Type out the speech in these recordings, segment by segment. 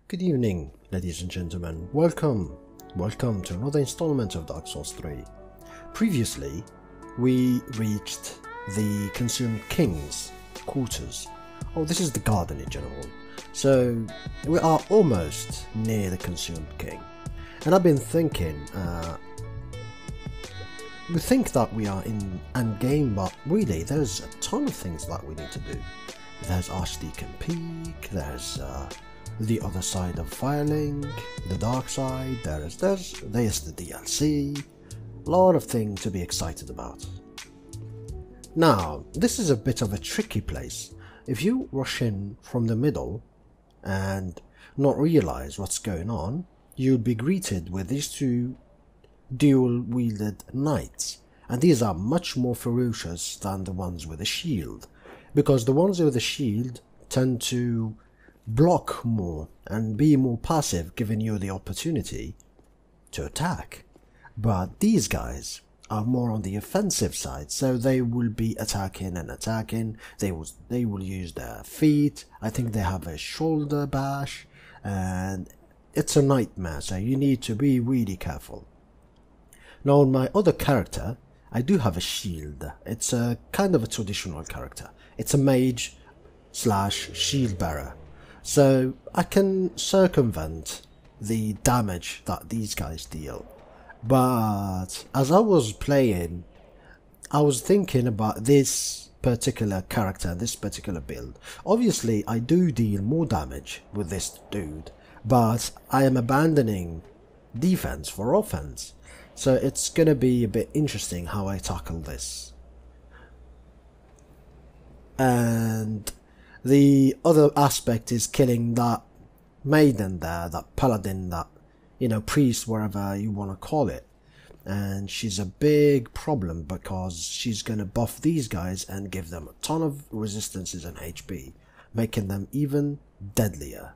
Good evening, ladies and gentlemen. Welcome to another installment of Dark Souls 3. Previously, we reached the Consumed King's quarters. Oh, this is the garden in general. So, we are almost near the Consumed King. And I've been thinking, we think that we are in endgame, but really there's a ton of things that we need to do. There's Archdeacon Peak, there's the other side of Firelink, the dark side, there's the DLC, a lot of things to be excited about. Now, this is a bit of a tricky place. If you rush in from the middle and not realize what's going on, you'll be greeted with these two dual-wielded knights, and these are much more ferocious than the ones with a shield, because the ones with a shield tend to block more and be more passive, giving you the opportunity to attack. But these guys are more on the offensive side, so they will be attacking and attacking. They will use their feet. I think they have a shoulder bash, and it's a nightmare, so you need to be really careful. Now on my other character, I do have a shield. It's a kind of a traditional character. It's a mage slash shield bearer. So I can circumvent the damage that these guys deal. But as I was playing, I was thinking about this particular character, this particular build. Obviously I do deal more damage with this dude, but I am abandoning defense for offense. So it's gonna be a bit interesting how I tackle this. And the other aspect is killing that maiden there, that paladin, that, you know, priest, whatever you want to call it. And she's a big problem because she's gonna buff these guys and give them a ton of resistances and HP, making them even deadlier.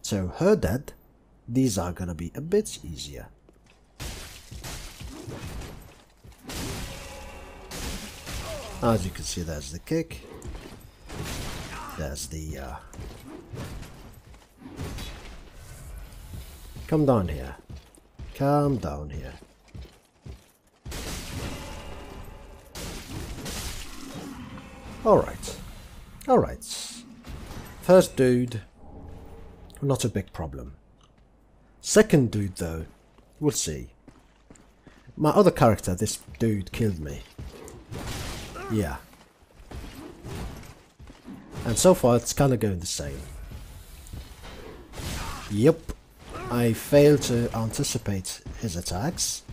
So her dead, these are gonna be a bit easier. As you can see, there's the kick. There's the come down here. Come down here. Alright. First dude, not a big problem. Second dude though, we'll see. My other character, this dude killed me. Yeah. And so far it's kinda going the same. Yep. I failed to anticipate his attacks.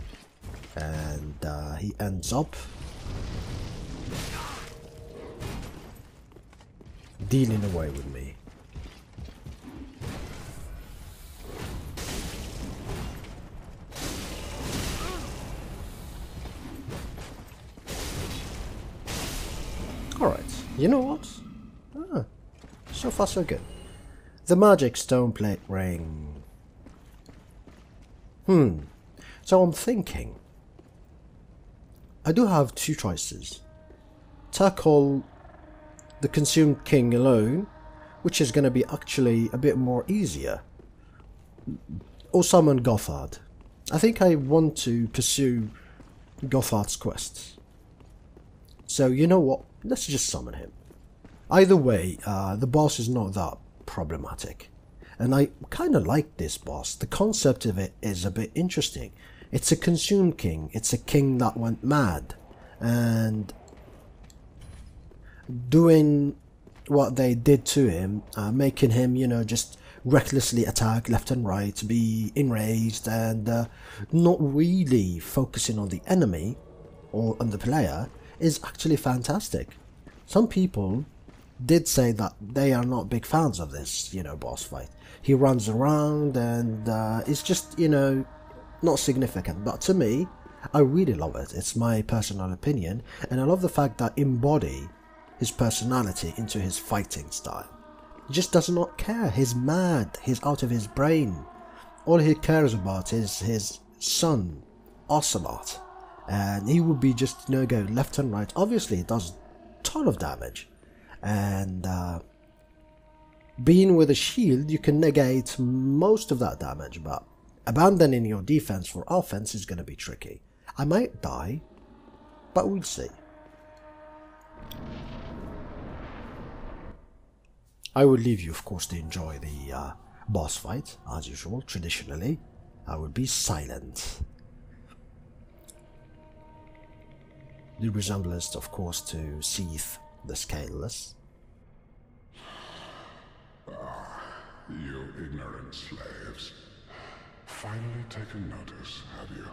And he ends up dealing away with me. Alright, you know what? So far so good. The magic stone plate ring. So I'm thinking, I do have two choices. Tackle the Consumed King alone, which is going to be actually a bit more easier, or summon Gothard. I think I want to pursue Gothard's quests. So you know what, let's just summon him. Either way, the boss is not that problematic. And I kind of like this boss. The concept of it is a bit interesting. It's a Consumed King. It's a king that went mad. And doing what they did to him, making him, you know, just recklessly attack left and right, be enraged, and not really focusing on the enemy or on the player, is actually fantastic. Some people did say that they are not big fans of this, you know, boss fight. He runs around and it's just, you know, not significant. But to me, I really love it. It's my personal opinion, and I love the fact that embody his personality into his fighting style. He just does not care. He's mad. He's out of his brain. All he cares about is his son, Ocelot, and he would be just, you know, go left and right. Obviously, it does a ton of damage. And being with a shield, you can negate most of that damage, but abandoning your defense for offense is going to be tricky. I might die, but we'll see. I will leave you, of course, to enjoy the boss fight, as usual. Traditionally, I will be silent. The resemblance, of course, to Seath the Scaleless. Ah, you ignorant slaves. Finally taken notice, have you?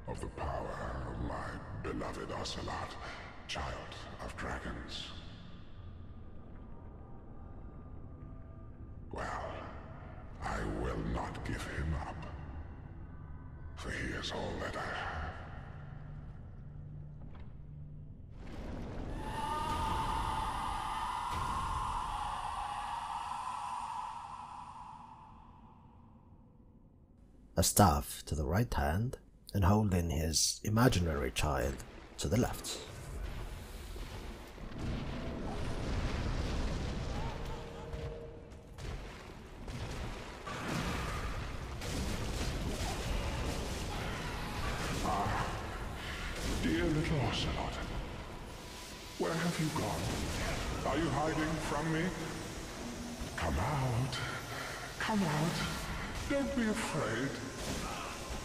Of the power of my beloved Ocelot, child of dragons. Well, I will not give him up, for he is all that I have. A staff to the right hand, and holding his imaginary child to the left. Ah, dear little Ocelot, where have you gone? Are you hiding from me? Come out. Come out. Don't be afraid.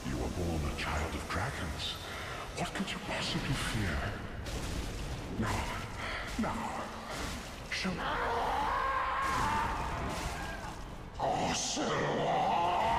You were born a child of dragons. What could you possibly fear? Now, show me. Ocelot!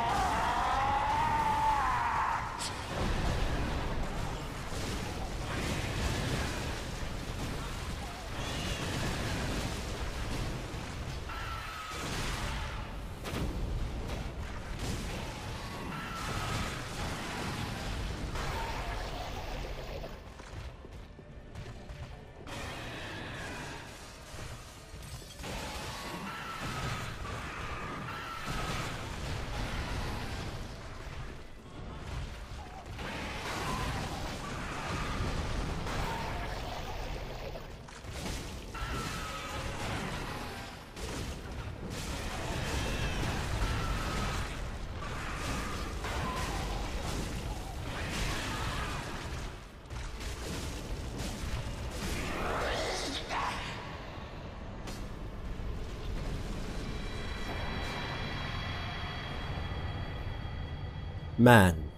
Man,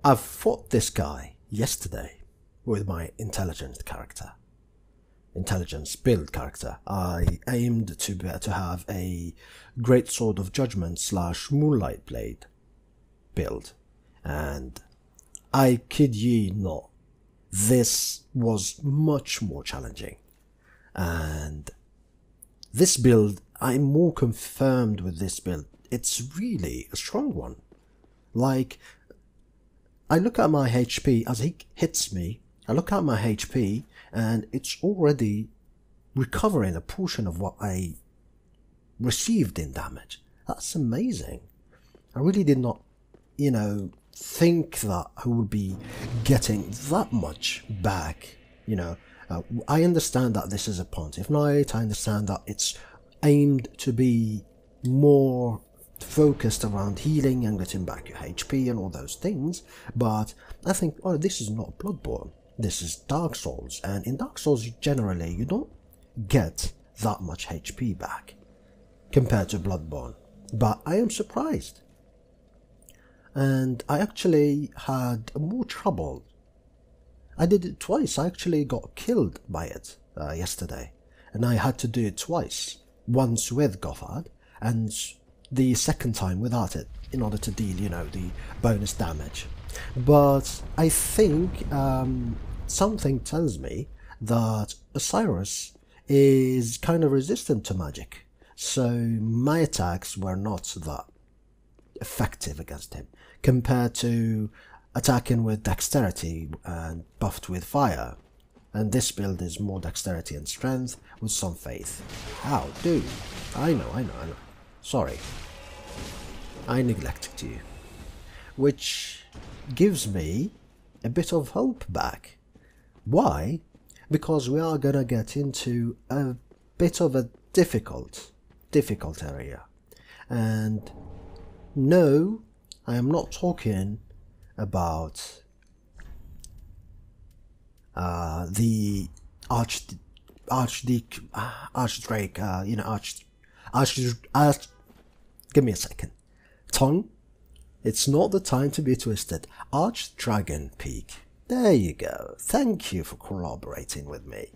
I've fought this guy yesterday with my intelligence build character. I aimed to have a Great Sword of Judgment / Moonlight Blade build, and I kid ye not, this was much more challenging. And this build, I'm more confirmed with this build. It's really a strong one. Like, I look at my HP as he hits me, I look at my HP and it's already recovering a portion of what I received in damage. That's amazing. I really did not, think that I would be getting that much back. I understand that this is a Pontiff Knight, I understand that it's aimed to be more focused around healing and getting back your HP and all those things, but I think, this is not Bloodborne, this is Dark Souls, and in Dark Souls generally you don't get that much HP back compared to Bloodborne, but I am surprised. And I actually had more trouble. I did it twice. I actually got killed by it yesterday, and I had to do it twice, once with Gothard and the second time without it, in order to deal, the bonus damage. But I think something tells me that Osiris is kind of resistant to magic, so my attacks were not that effective against him, compared to attacking with dexterity and buffed with fire. And this build is more dexterity and strength with some faith. Ow, dude. I know. Sorry. I neglected you. Which gives me a bit of hope back. Why? because we are gonna get into a bit of a difficult area. And no, I am not talking about the Archdrake, give me a second. Tongue, it's not the time to be twisted. Archdragon Peak. There you go. Thank you for collaborating with me.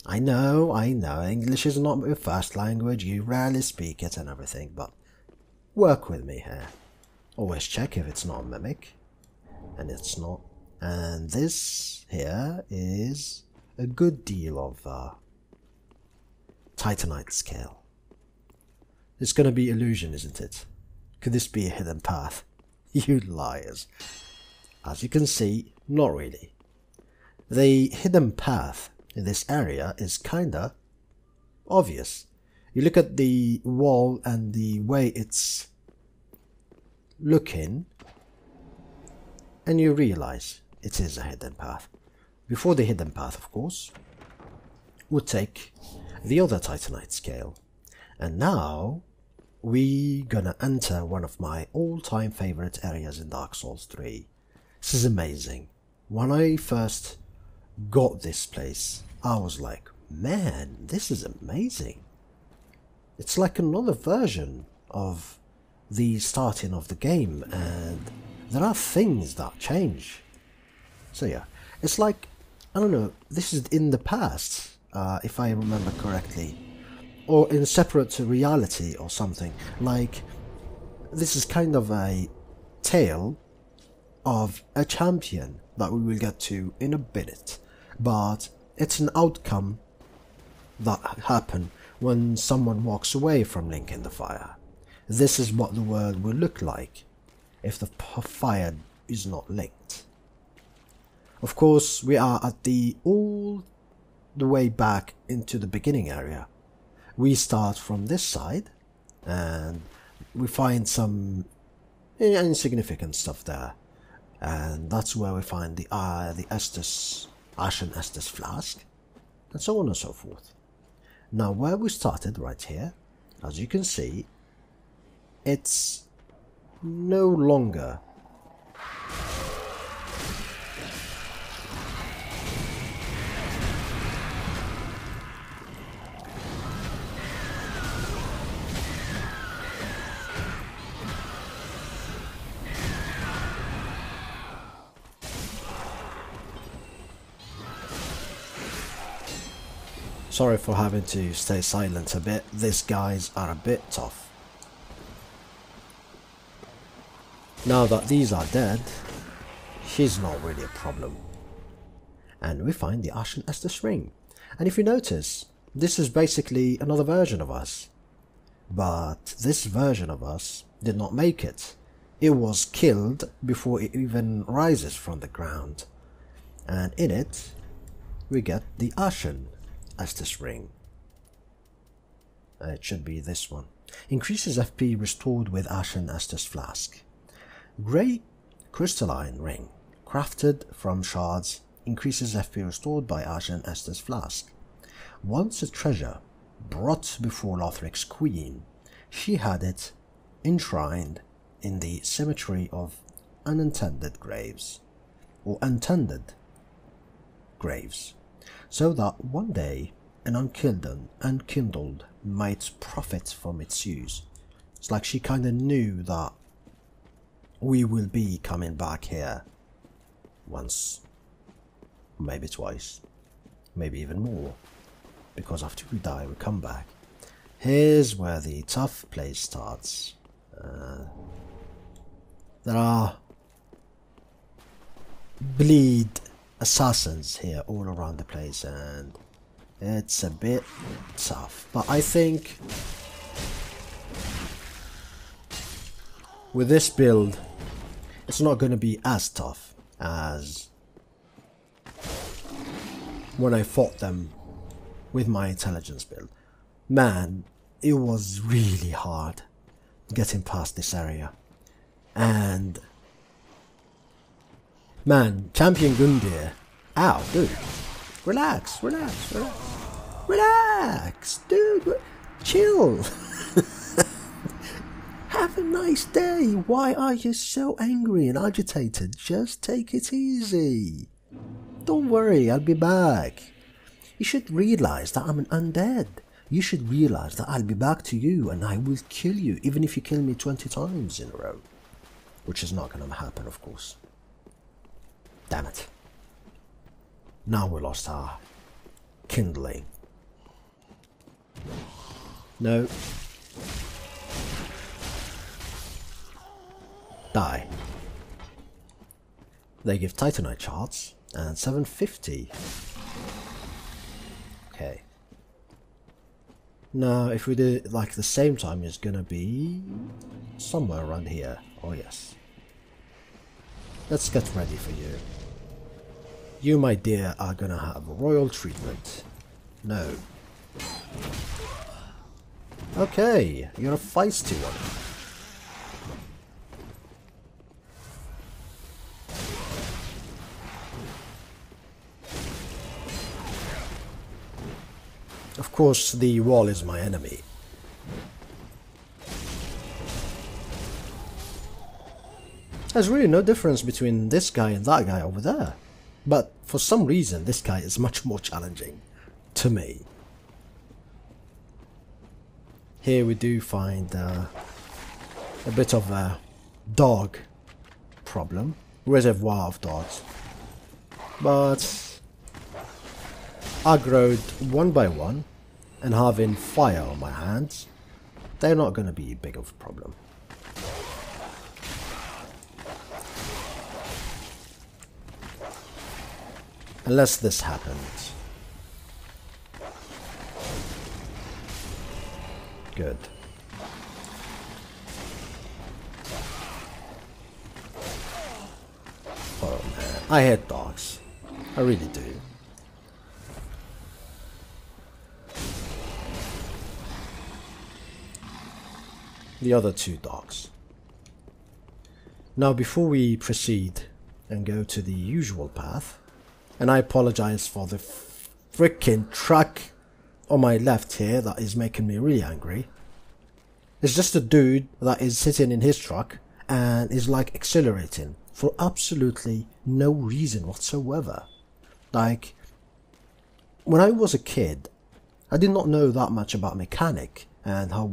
I know, English is not your first language, you rarely speak it and everything, but work with me here. Always check if it's not a mimic, and it's not. And this here is a good deal of Titanite scale. It's gonna be illusion, isn't it? Could this be a hidden path? You liars. As you can see, not really. The hidden path in this area is kinda obvious. You look at the wall and the way it's looking, and you realize it is a hidden path. Before the hidden path, of course, would take the other Titanite scale. And now we gonna enter one of my all-time favorite areas in Dark Souls 3. This is amazing. When I first got this place, I was like, man, this is amazing. It's like another version of the starting of the game, and there are things that change. So yeah, it's like, I don't know, this is in the past, if I remember correctly, or in a separate reality or something. Like, this is kind of a tale of a champion that we will get to in a minute, but it's an outcome that happened when someone walks away from Link in the Fire. This is what the world will look like if the fire is not linked. Of course, we are at all the way back into the beginning area. We start from this side, and we find some insignificant stuff there, and that's where we find the Ashen Estus flask, and so on and so forth. Now, where we started right here, as you can see, it's no longer sorry for having to stay silent a bit. These guys are a bit tough. Now that these are dead, she's not really a problem. And we find the Ashen Estus ring. And if you notice, this is basically another version of us. But this version of us did not make it. It was killed before it even rises from the ground. And in it, we get the Ashen Estus ring. It should be this one. Increases FP restored with Ashen Estus flask. Grey crystalline ring, crafted from shards, increases FP restored by Ashen Estus flask. Once a treasure brought before Lothric's queen, she had it enshrined in the cemetery of untended graves, so that one day an unkindled might profit from its use. It's like she kind of knew that we will be coming back here once, maybe twice, maybe even more, because after we die we come back. Here's where the tough place starts. There are bleed assassins here all around the place, and it's a bit tough, but I think with this build it's not going to be as tough as when I fought them with my intelligence build. Man, it was really hard getting past this area. And man, Champion Gundyr, ow dude, Relax, relax, relax. Relax, dude. Chill. Have a nice day. Why are you so angry and agitated? Just take it easy. Don't worry, I'll be back. You should realize that I'm an undead. You should realize that I'll be back to you and I will kill you, even if you kill me 20 times in a row. Which is not going to happen, of course. Damn it. Now we lost our kindling. No. Die. They give Titanite shards and 750. Okay. Now, if we do it like the same time, it's gonna be somewhere around here. Oh yes. Let's get ready for you. You, my dear, are gonna have royal treatment. No. Okay, you're a feisty one. Of course, the wall is my enemy. There's really no difference between this guy and that guy over there. But for some reason, this guy is much more challenging to me. Here we do find a bit of a dog problem. Reservoir of dogs. But aggroed one by one and having fire on my hands, they're not going to be big of a problem. Unless this happens. Good. Oh man, I hate dogs. I really do. The other two dogs. Now before we proceed and go to the usual path, and I apologize for the freaking truck on my left here that is making me really angry. It's just a dude that is sitting in his truck and is like accelerating for absolutely no reason whatsoever. Like, when I was a kid, I did not know that much about mechanic and how,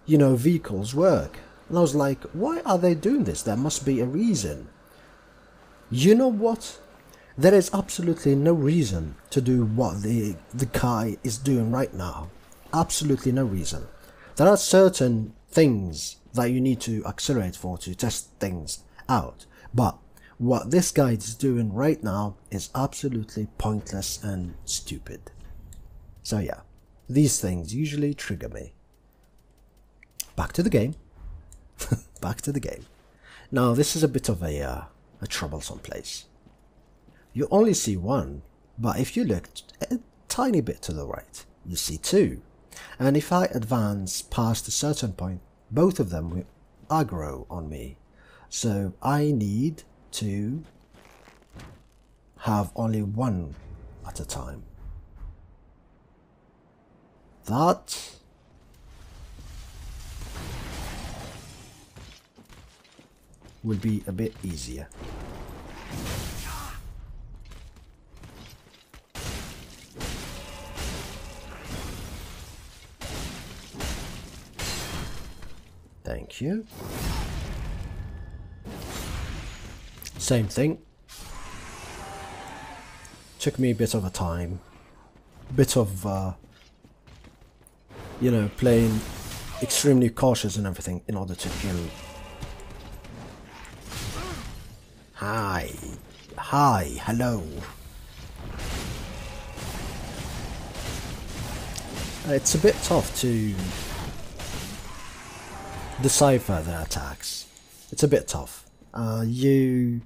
you know, vehicles work. And I was like, why are they doing this? There must be a reason. You know what? There is absolutely no reason to do what the guy is doing right now. Absolutely no reason. There are certain things that you need to accelerate for to test things out. But what this guy is doing right now is absolutely pointless and stupid. So yeah, these things usually trigger me. Back to the game. Back to the game. Now this is a bit of a troublesome place. You only see one, but if you look a tiny bit to the right, you see two. And if I advance past a certain point, both of them will aggro on me. So I need to have only one at a time. That will be a bit easier. Thank you. Same thing. Took me a bit of a time. Bit of, you know, playing extremely cautious and everything in order to kill. Hi. Hi. Hello. It's a bit tough to decipher their attacks. It's a bit tough. You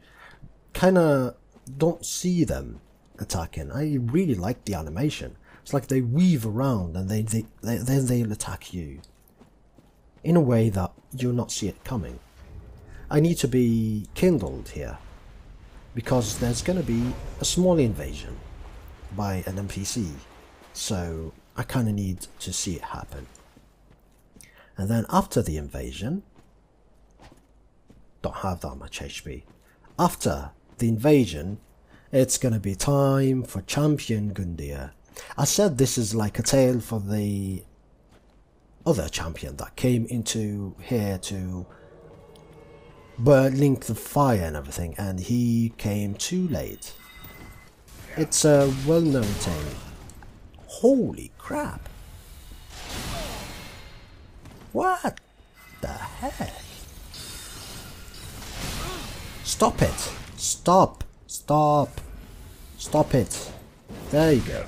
kind of don't see them attacking. I really like the animation. It's like they weave around and then they'll attack you in a way that you'll not see it coming. I need to be kindled here because there's going to be a small invasion. by an NPC, so I kind of need to see it happen. And then after the invasion, don't have that much HP. After the invasion, it's gonna be time for Champion Gundyr. I said this is like a tale for the other champion that came into here to link the fire and everything, and he came too late. It's a well-known tale. Holy crap! What the heck? Stop it! Stop! Stop! Stop it! There you go.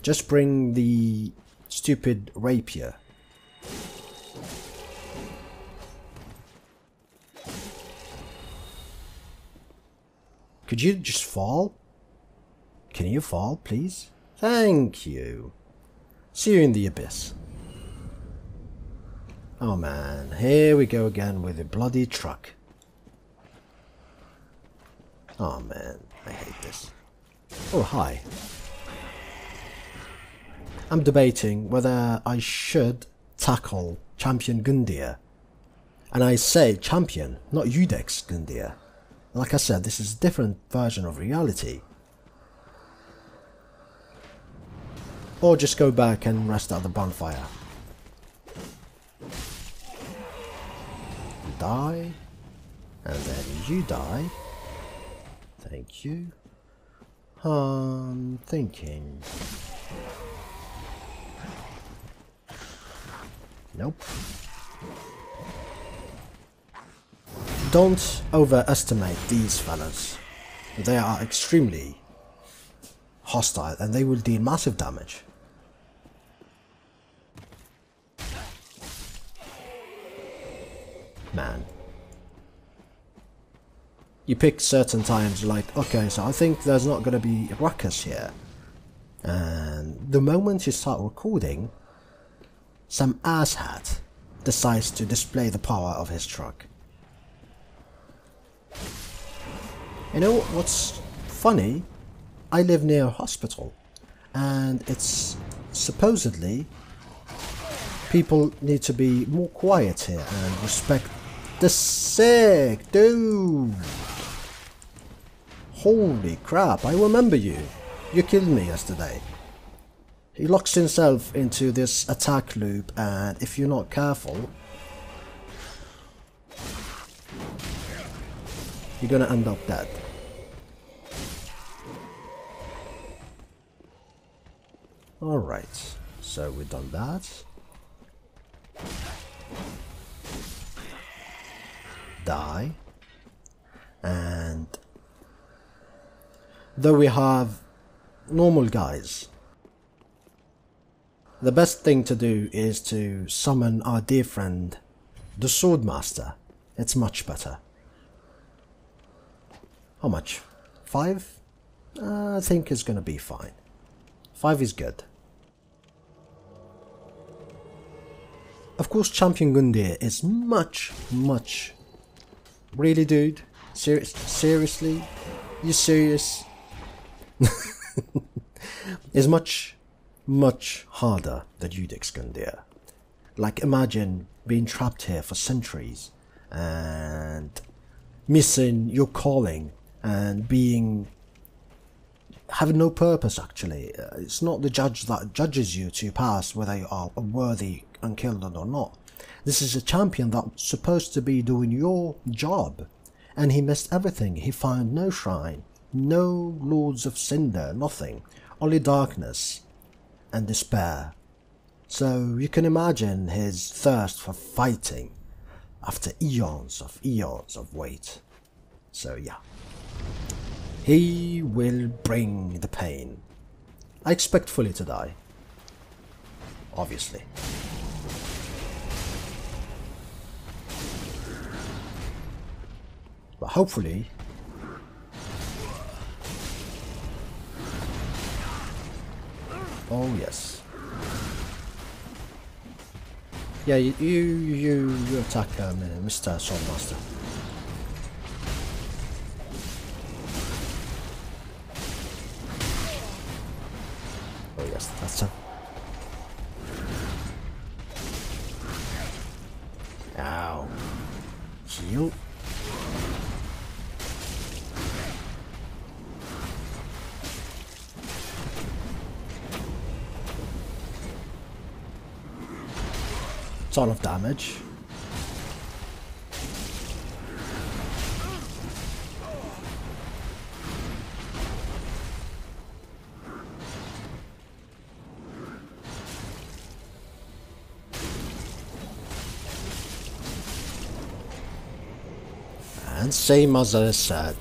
Just bring the stupid rapier. Could you just fall? Can you fall, please? Thank you. See you in the abyss. Oh man, here we go again with a bloody truck. Oh man, I hate this. Oh hi. I'm debating whether I should tackle Champion Gundyr. And I say champion, not Udex Gundyr. Like I said, this is a different version of reality. Or just go back and rest at the bonfire. Die. And then you die. Thank you. I'm thinking. Nope. Don't overestimate these fellas. They are extremely hostile and they will deal massive damage. Man. You pick certain times like, okay, so I think there's not going to be a ruckus here. And the moment you start recording, some asshat decides to display the power of his truck. You know what's funny? I live near a hospital, and it's supposedly people need to be more quiet here and respect the sick, dude. Holy crap, I remember you. You killed me yesterday. He locks himself into this attack loop, and if you're not careful, you're gonna end up dead. Alright, so we've done that. Die. And though we have normal guys, the best thing to do is to summon our dear friend, the Swordmaster. It's much better. How much? 5? I think it's gonna be fine. 5 is good. Of course, Champion Gundyr is much. Really, dude? Seriously? You serious? Is much harder than Udex Gundyr. Like, imagine being trapped here for centuries and missing your calling and having no purpose. Actually, it's not the judge that judges you to pass whether you are worthy and killed or not. This is a champion that's supposed to be doing your job, and he missed everything. He found no shrine, no lords of cinder, nothing, only darkness and despair. So you can imagine his thirst for fighting after eons of wait. So yeah, he will bring the pain. I expect Fully to die, obviously. But hopefully oh yes. Yeah, you attack Mr. Swordmaster. Oh yes, that's a... Ow. Heal. Ton of damage. And same as I said,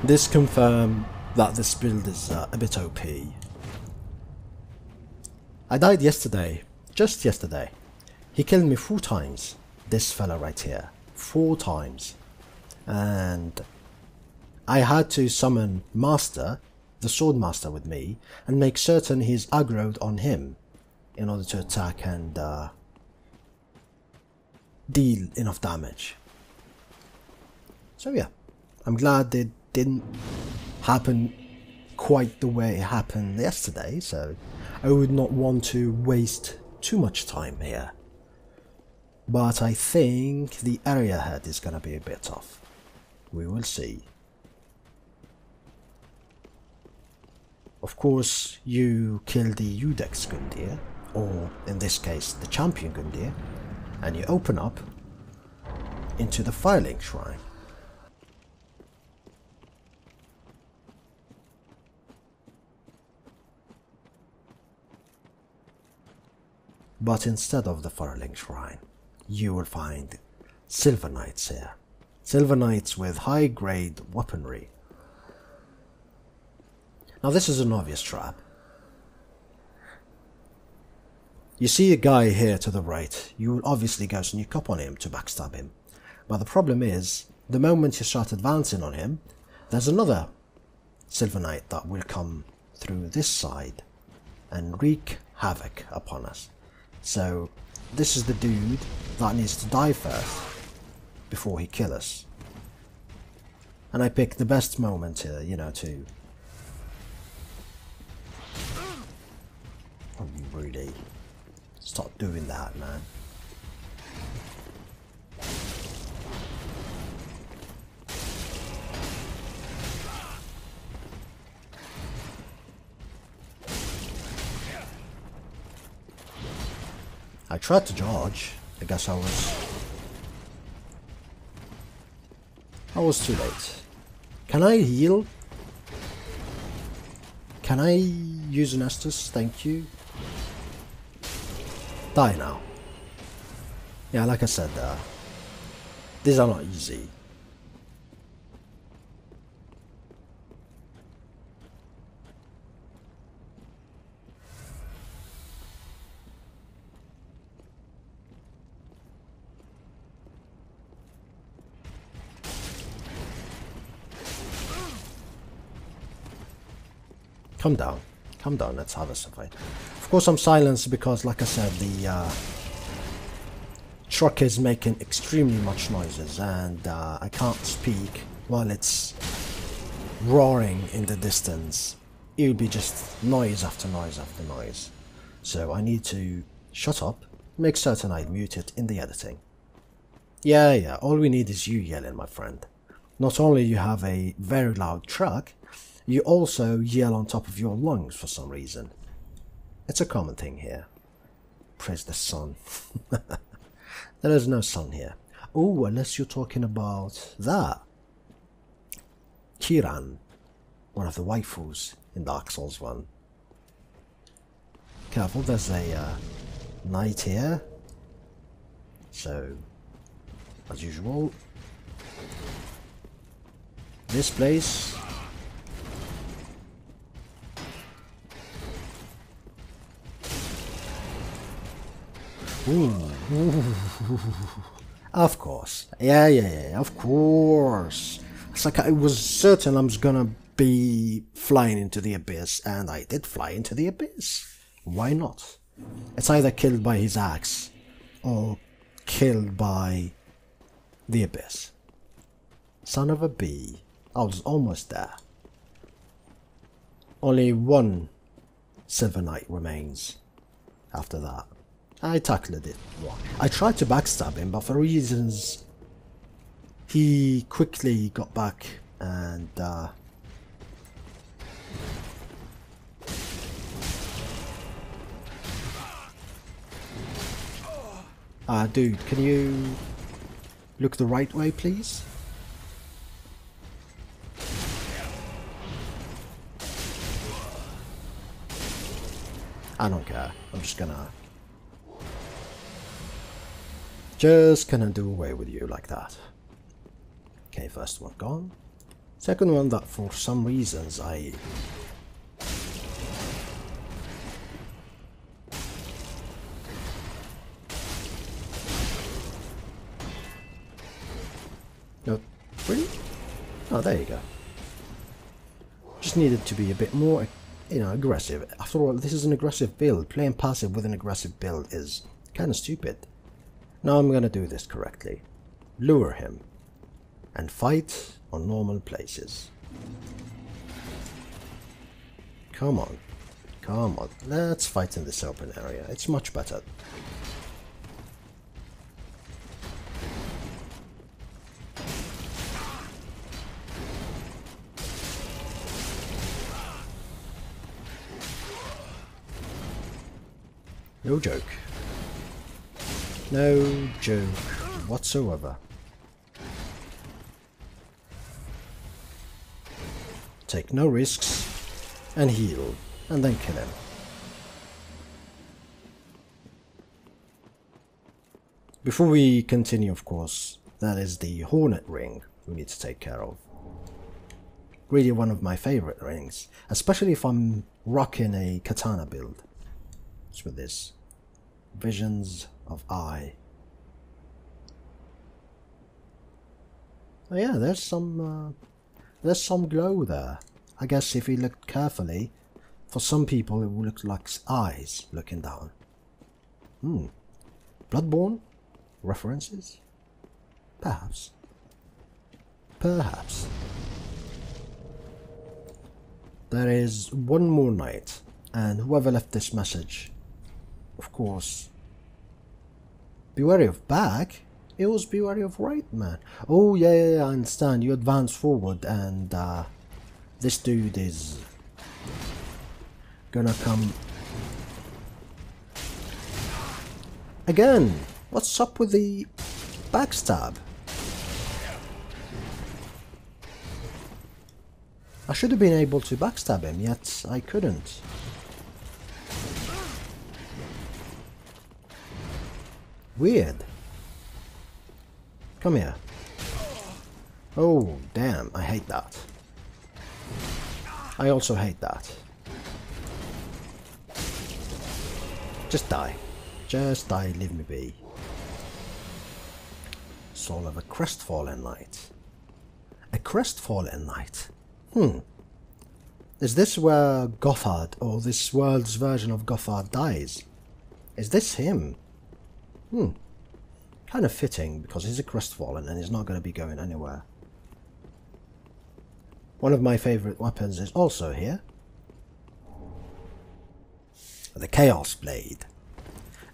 this confirmed that this build is a bit OP. I died yesterday, just yesterday. He killed me 4 times, this fella right here, 4 times. And I had to summon Master, the Sword Master with me, and make certain he's aggroed on him in order to attack and deal enough damage. So yeah, I'm glad it didn't happen quite the way it happened yesterday, so I would not want to waste too much time here. But I think the area ahead is gonna be a bit tough. We will see. Of course, you kill the Udex Gundyr, or in this case the Champion Gundyr, and you open up into the Firelink Shrine. But instead of the Firelink Shrine, you will find Silver Knights here. Silver Knights with high-grade weaponry. Now this is an obvious trap. You see a guy here to the right, you will obviously go sneak up on him to backstab him. But the problem is, the moment you start advancing on him, there's another Silver Knight that will come through this side and wreak havoc upon us. So this is the dude that needs to die first before he kills us. And I picked the best moment here, you know, to... Oh, really? Stop doing that, man. I tried to dodge. I guess I was too late. Can I heal? Can I use an Estus? Thank you. Die now. Yeah, like I said, these are not easy. Come down, let's have a fight. Of course I'm silenced because, like I said, the truck is making extremely much noises and I can't speak while it's roaring in the distance. It will be just noise after noise after noise. So I need to shut up, make certain I mute it in the editing. Yeah, all we need is you yelling, my friend. Not only you have a very loud truck, you also yell on top of your lungs for some reason. It's a common thing here. Praise the sun. There is no sun here. Oh, unless you're talking about that. Kiran, one of the waifus in Dark Souls 1. Careful, there's a knight here. So, as usual, this place... Ooh. Of course. Yeah, of course. It's like I was certain I was gonna be flying into the abyss, and I did fly into the abyss. Why not? It's either killed by his axe, or killed by the abyss. Son of a bee. I was almost there. Only one Silver Knight remains after that. I tackled it. I tried to backstab him, but for reasons he quickly got back and dude, can you look the right way, please? I don't care. I'm just gonna do away with you like that. Okay, first one gone. Second one that for some reasons I... No, really? Oh, there you go. Just needed to be a bit more, you know, aggressive. After all, this is an aggressive build. Playing passive with an aggressive build is kind of stupid. Now I'm gonna do this correctly. Lure him. And fight on normal places. Come on. Come on. Let's fight in this open area. It's much better. No joke. No joke whatsoever. Take no risks and heal, and then kill him. Before we continue, of course, that is the Hornet Ring we need to take care of. Really one of my favorite rings, especially if I'm rocking a katana build. What's with this? Visions of Eye. Oh yeah, there's some glow there. I guess if you look carefully, for some people it will look like eyes looking down. Bloodborne references? Perhaps. Perhaps. There is one more night, and whoever left this message, of course, be wary of back. It was be wary of right, man. Oh yeah, I understand. You advance forward and this dude is gonna come again. What's up with the backstab? I should have been able to backstab him, yet I couldn't. Weird. Come here. Oh, damn, I hate that. I also hate that. Just die. Just die, leave me be. Soul of a crestfallen knight. A crestfallen knight? Is this where Gothard, or this world's version of Gothard, dies? Is this him? Kind of fitting, because he's a crestfallen and he's not going to be going anywhere. One of my favourite weapons is also here. The Chaos Blade.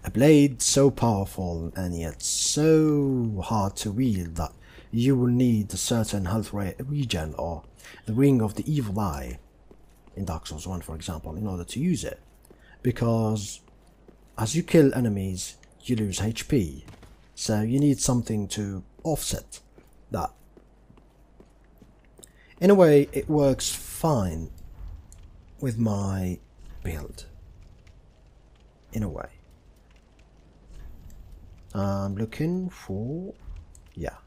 A blade so powerful and yet so hard to wield that you will need a certain health regen or the Ring of the Evil Eye in Dark Souls 1, for example, in order to use it. Because as you kill enemies, you lose HP. So you need something to offset that. In a way, it works fine with my build. In a way. I'm looking for... yeah.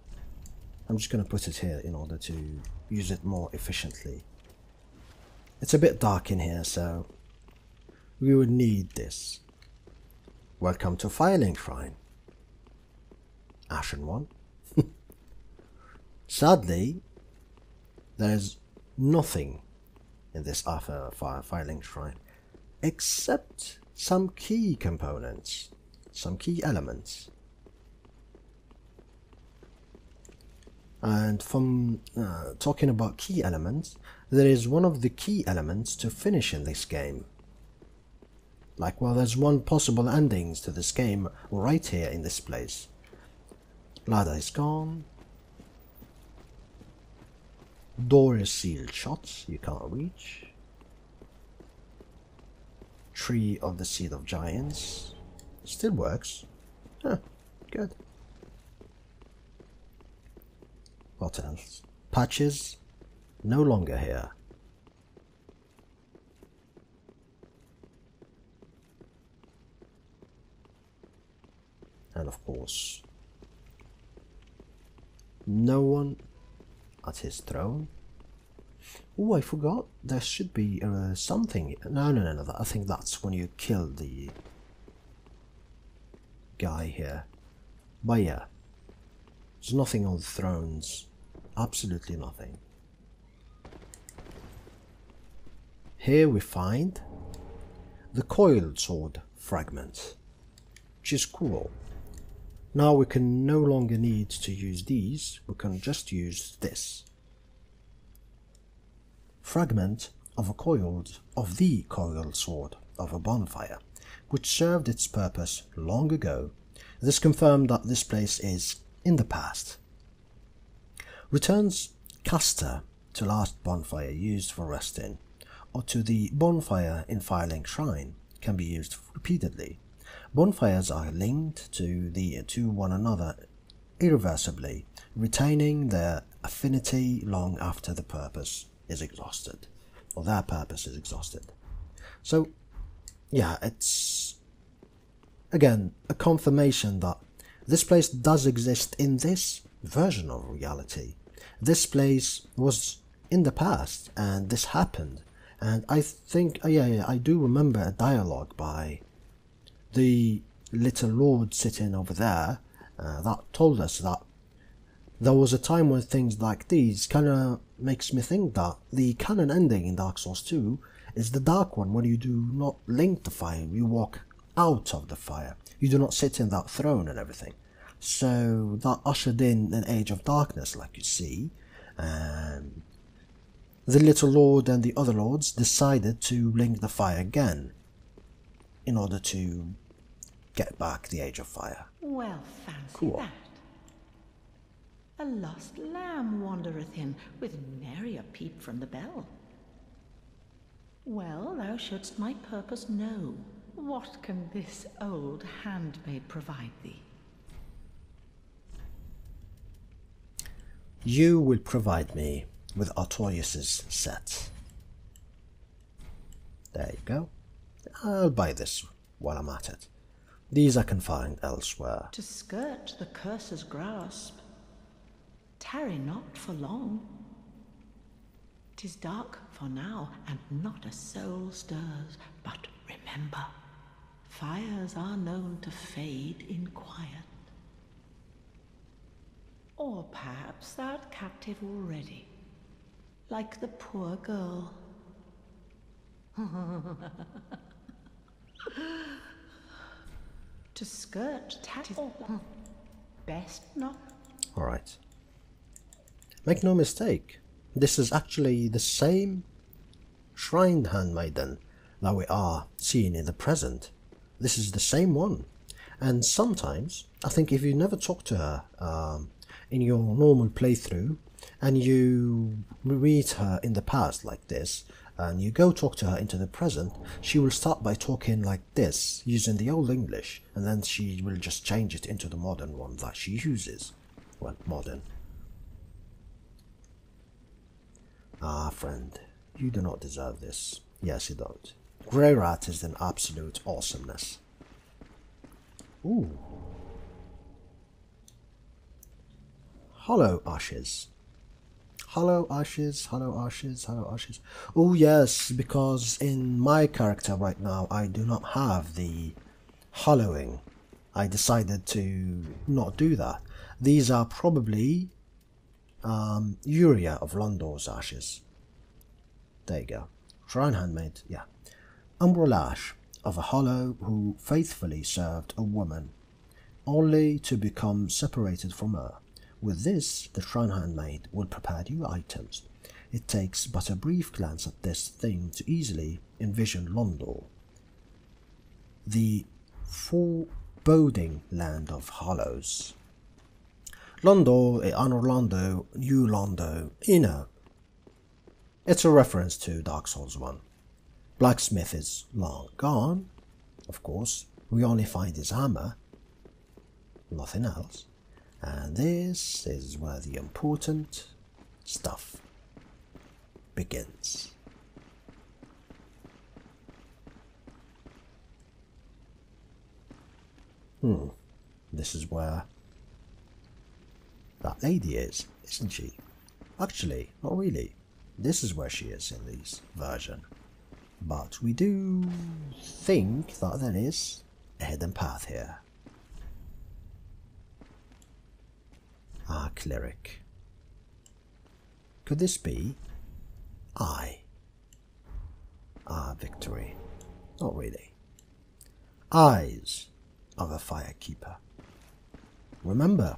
I'm just going to put it here in order to use it more efficiently. It's a bit dark in here, so we would need this. Welcome to Firelink Shrine. Ashen one. Sadly, there's nothing in this Firelink Shrine except some key components, some key elements. And from talking about key elements, there is one of the key elements to finish in this game. Like, well, there's one possible endings to this game right here in this place. Ladder is gone. Door is sealed shut, you can't reach. Tree of the Seed of Giants. Still works. Huh, good. What else? Patches. No longer here. And of course, no one at his throne. Oh, I forgot. There should be something. No. I think that's when you kill the guy here. But yeah, there's nothing on the thrones. Absolutely nothing. Here we find the coiled sword fragment, which is cool. Now we can no longer need to use these, we can just use this. Fragment of the coiled sword of a bonfire, which served its purpose long ago. This confirmed that this place is in the past. Returns caster to last bonfire used for resting, or to the bonfire in Firelink Shrine, can be used repeatedly. Bonfires are linked to one another irreversibly, retaining their affinity long after the purpose is exhausted, or their purpose is exhausted. So, yeah, it's again a confirmation that this place does exist in this version of reality. This place was in the past, and this happened. And I think, I do remember a dialogue by the little lord sitting over there that told us that there was a time when things like these kind of makes me think that the canon ending in Dark Souls 2 is the dark one, when you do not link the fire, you walk out of the fire. You do not sit in that throne and everything. So that ushered in an age of darkness, like you see. And the little lord and the other lords decided to link the fire again in order to get back the Age of Fire. Well, fancy Cool. that. A lost lamb wandereth in, with nary a peep from the bell. Well, thou shouldst my purpose know. What can this old handmaid provide thee? You will provide me with Artorius's set. There you go. I'll buy this while I'm at it. These I can find elsewhere. To skirt the curse's grasp, tarry not for long. 'Tis dark for now, and not a soul stirs. But remember, fires are known to fade in quiet. Or perhaps thou'rt captive already, like the poor girl. To skirt tattle, best not. Alright. Make no mistake, this is actually the same shrine handmaiden that we are seeing in the present. This is the same one. And sometimes, I think if you never talk to her in your normal playthrough, and you meet her in the past like this, and you go talk to her into the present, she will start by talking like this, using the old English, and then she will just change it into the modern one that she uses. Well, modern. Ah, friend, you do not deserve this. Yes, you don't. Grey Rat is an absolute awesomeness. Ooh. Hollow Ashes. Hollow Ashes, Hollow Ashes, Hollow Ashes. Oh yes, because in my character right now I do not have the hollowing. I decided to not do that. These are probably Uria of Londor's ashes. There you go. Shrine handmaid, yeah. Umbralash of a hollow who faithfully served a woman, only to become separated from her. With this, the shrine handmaid will prepare you items. It takes but a brief glance at this thing to easily envision Londor. the foreboding land of hollows. Londo, Anor Londo, New Londo, you know. It's a reference to Dark Souls 1. Blacksmith is long gone, of course. We only find his hammer, nothing else. And this is where the important stuff begins. This is where that lady is, isn't she? Actually, not really. This is where she is in this version. But we do think that there is a hidden path here. Ah, cleric. Could this be victory? Not really. Eyes of a firekeeper. Remember,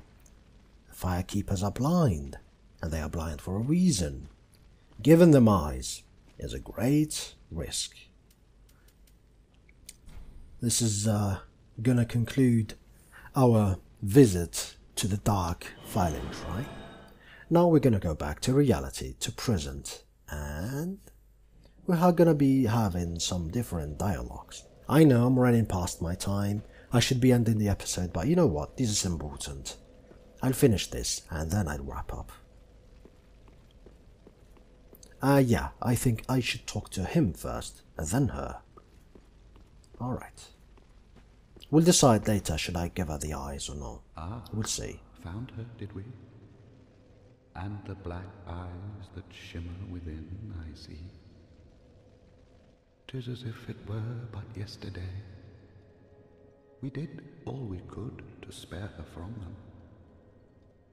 firekeepers are blind, and they are blind for a reason. Giving them eyes is a great risk. This is gonna conclude our visit to the dark filing shrine. Now we're gonna go back to reality, to present, and we're gonna be having some different dialogues. I know I'm running past my time. I should be ending the episode, but you know what? This is important. I'll finish this and then I'll wrap up. Yeah, I think I should talk to him first, and then her. Alright. We'll decide later, should I give her the eyes or not. We'll see. Found her, did we? And the black eyes that shimmer within, I see. 'Tis as if it were but yesterday. We did all we could to spare her from them.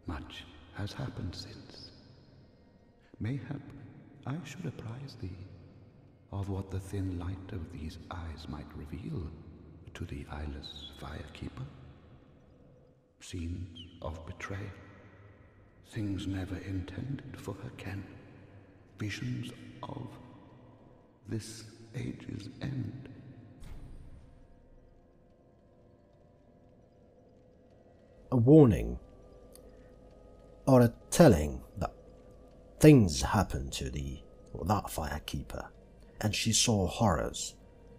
Much has happened since. Mayhap I should apprise thee of what the thin light of these eyes might reveal to the eyeless firekeeper. Scenes of betrayal, things never intended for her ken, visions of this age's end. A warning, or a telling that things happened to that firekeeper, and she saw horrors.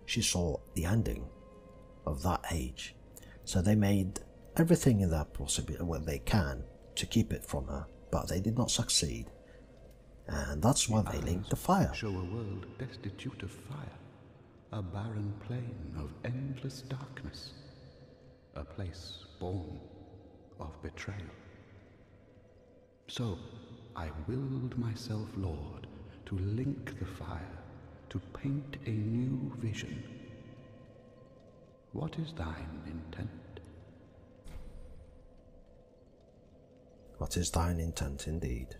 She saw the ending of that age. So they made everything in their possibility, what they can, to keep it from her, but they did not succeed. And that's why they linked the fire. Show a world destitute of fire, a barren plain of endless darkness, a place born of betrayal. So I willed myself, Lord, to link the fire, to paint a new vision. What is thine intent? What is thine intent indeed?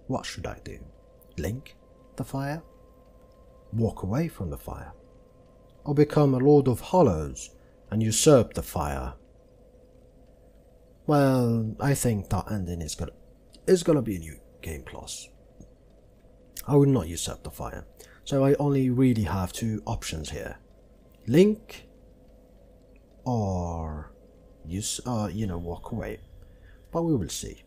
What should I do? Link the fire? Walk away from the fire? Or become a Lord of Hollows and usurp the fire? Well, I think that ending is gonna be a new game plus. I will not usurp the fire, so I only really have two options here: link or walk away. But we will see.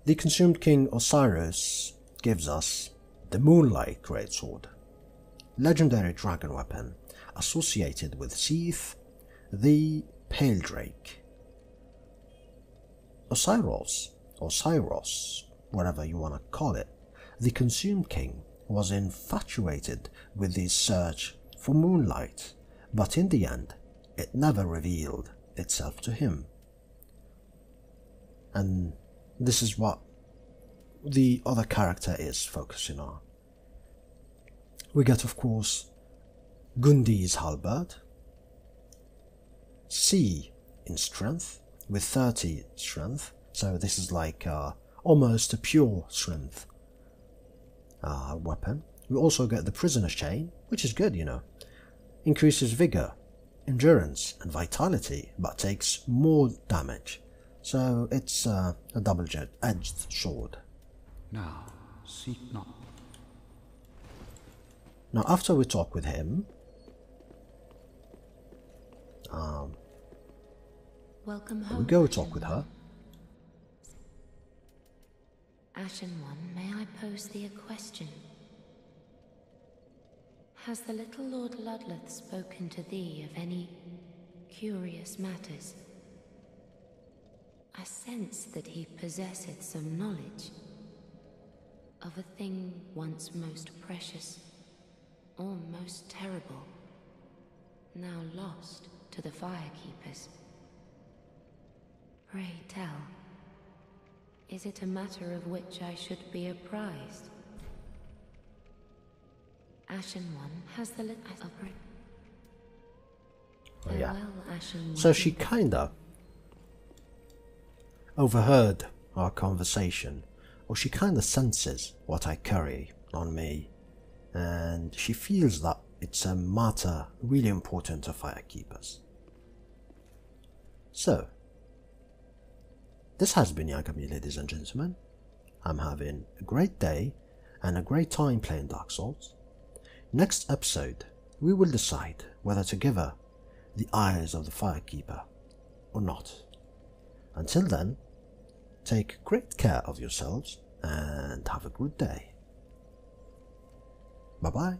The Consumed King Osiris gives us the Moonlight Greatsword, legendary dragon weapon associated with Seath, the Pale Drake. Osiris, whatever you want to call it, the Consumed King was infatuated with the search for moonlight, but in the end, it never revealed itself to him. And this is what the other character is focusing on. We get, of course, Gundyr's halberd, C in strength, with 30 strength, so this is like almost a pure strength weapon. We also get the prisoner's chain, which is good, increases vigor, endurance and vitality, but takes more damage, so it's a double-edged sword. Now, seek not. Now after we talk with him, Welcome We home. go talk with her. Ashen One, may I pose thee a question? Has the little Lord Ludleth spoken to thee of any curious matters? I sense that he possesseth some knowledge of a thing once most precious, or most terrible, now lost to the Firekeepers. Pray tell, is it a matter of which I should be apprised? Ashen One, has the little... Oh, yeah. Farewell, Ashen One. So she kinda overheard our conversation, or she kinda senses what I carry on me, and she feels that it's a matter really important to Firekeepers. So, this has been Yagami, ladies and gentlemen. I'm having a great day and a great time playing Dark Souls. Next episode, we will decide whether to give her the eyes of the Firekeeper or not. Until then, take great care of yourselves and have a good day. Bye bye.